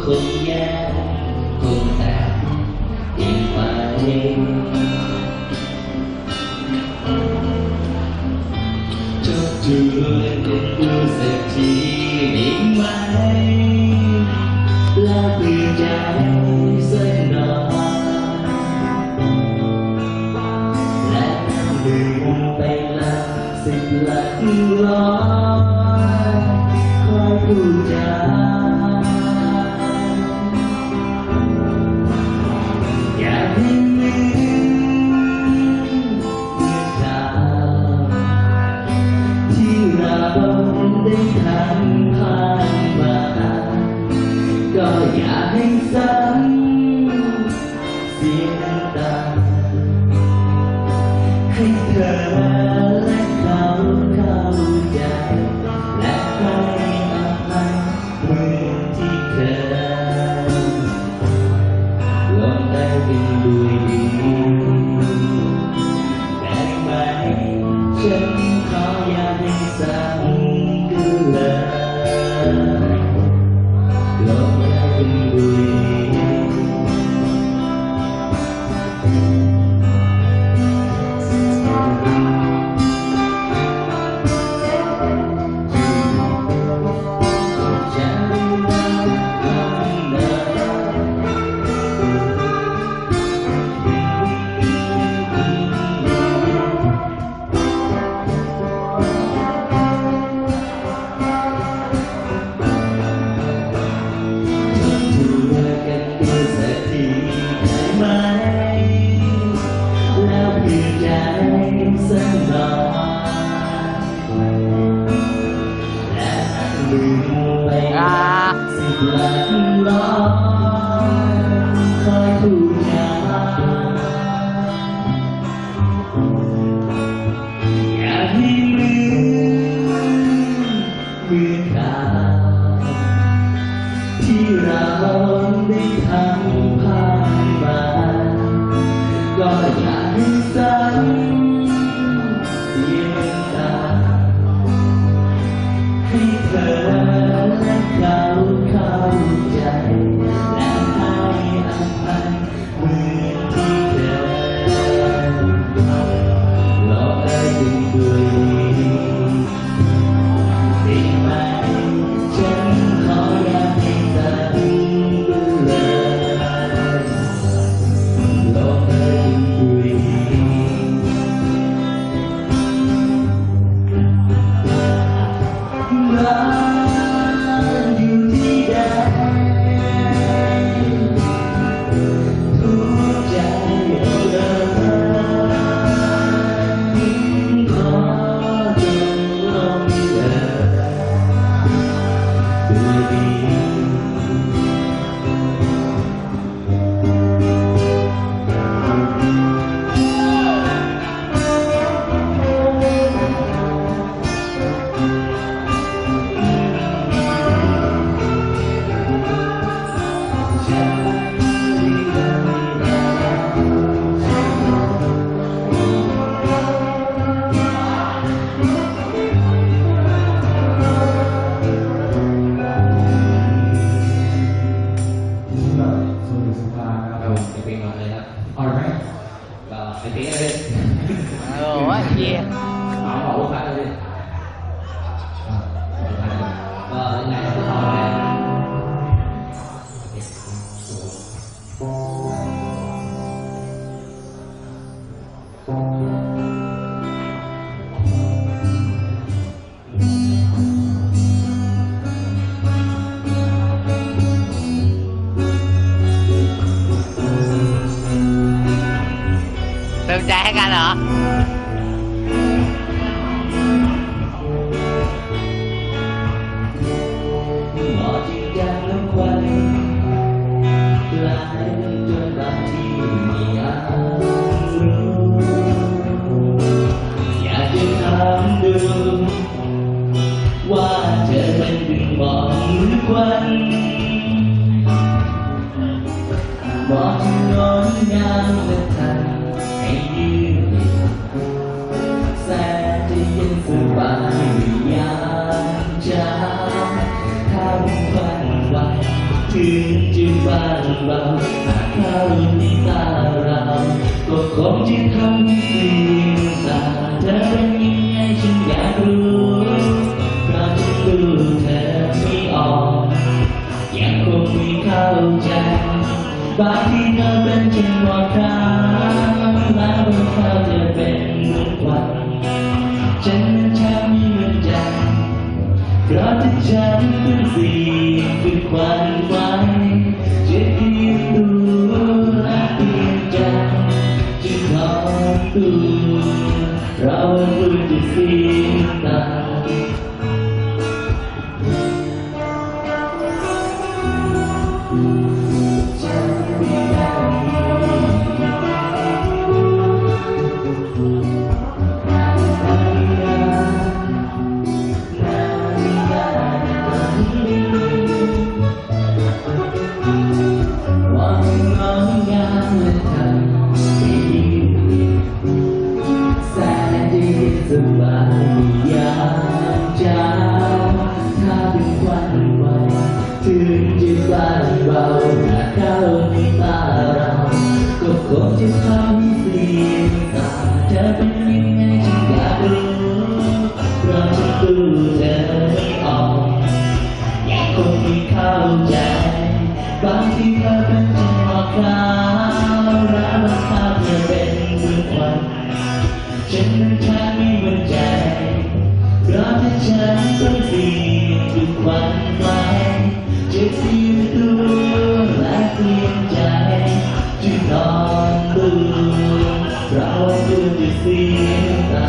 คงแย่คงแต่อีกไปจบจูนดูสักทีได้ไหมแล้วเปลี่ยนใจสักหน่อยและลืมไปละ10 ล้านร้อยคอยพูดจาอยากให้ลืมเรื่องราวที่เราได้ทำผ่านมาก็อยากให้ซ้ำเสียน้ำตาให้เธอและเขาเข้าใจและให้อภัยเหมือนที่เธอลงได้เป็นด้วยดีได้ไหมฉันขออย่าให้ซ้ำกันเลยลงได้เป็นด้วยดี10 ล้านร้อยคอยพูดจาอยากให้ลืมเรื่องราวที่เราได้ทำผ่านมาก็อยากให้ซ้ำเสียน้ำตาให้เธอและเขาเข้าใจและให้อภัยเหมือนที่เธอหลอกได้เป็นด้วยดีได้ไหมฉันขออย่าให้ซ้ำกันเลยหลอกได้เป็นด้วยดีไปเพลงเลยโอ้ยเยี่ยมเอาลูกค้าเลยก็ยังไงก็เอาเลยเติมใจให้กันเหรอหมอจริงจังแล้วควันกลายจนบางทีไม่อาจรู้อยากจะถามดูว่าเธอเป็นดึงบอกหรือควันบอกถึงน้อยงามและทันให้ยืนแสนจะเย็นสบายยามเช้าทำวันวันถึง เบาหากเขาในตาเราก็คงจะทำให้เสียงตาเธอเป็นยังไงฉันอยากรู้เพราะฉันดูเธอไม่ออกยังคงไม่เข้าใจบางทีเธอเป็นเช่นว่าครั้งแล้วบางคราวเธอเป็นเหมือนควันฉันนั้นแทบไม่มั่นใจเพราะที่ฉันเป็นเสียงเป็นควันไว้จะเพียงตัวและเพียงใจจะขอตัวเราควรจะเสียตาสบายยามเช้าถ้าเป็นควันไฟถึงจะบ้านเบาหากเข้าในตาเราก็คงจะทำให้เสียงตาเธอเป็นยังไงฉันอยากรู้เพราะฉันดูเธอไม่ออกยังคงไม่เข้าใจบางทีเธอเป็นจังหวะคราวแล้วบางคราวเธอเป็นเหมือนควันฉันนั้นแทบไม่มั่นใจเพราะถ้าฉันต้องเสี่ยงทุกวันไปจะเสียตัวและเสียใจจะนอนดูเราควรจะเสียตา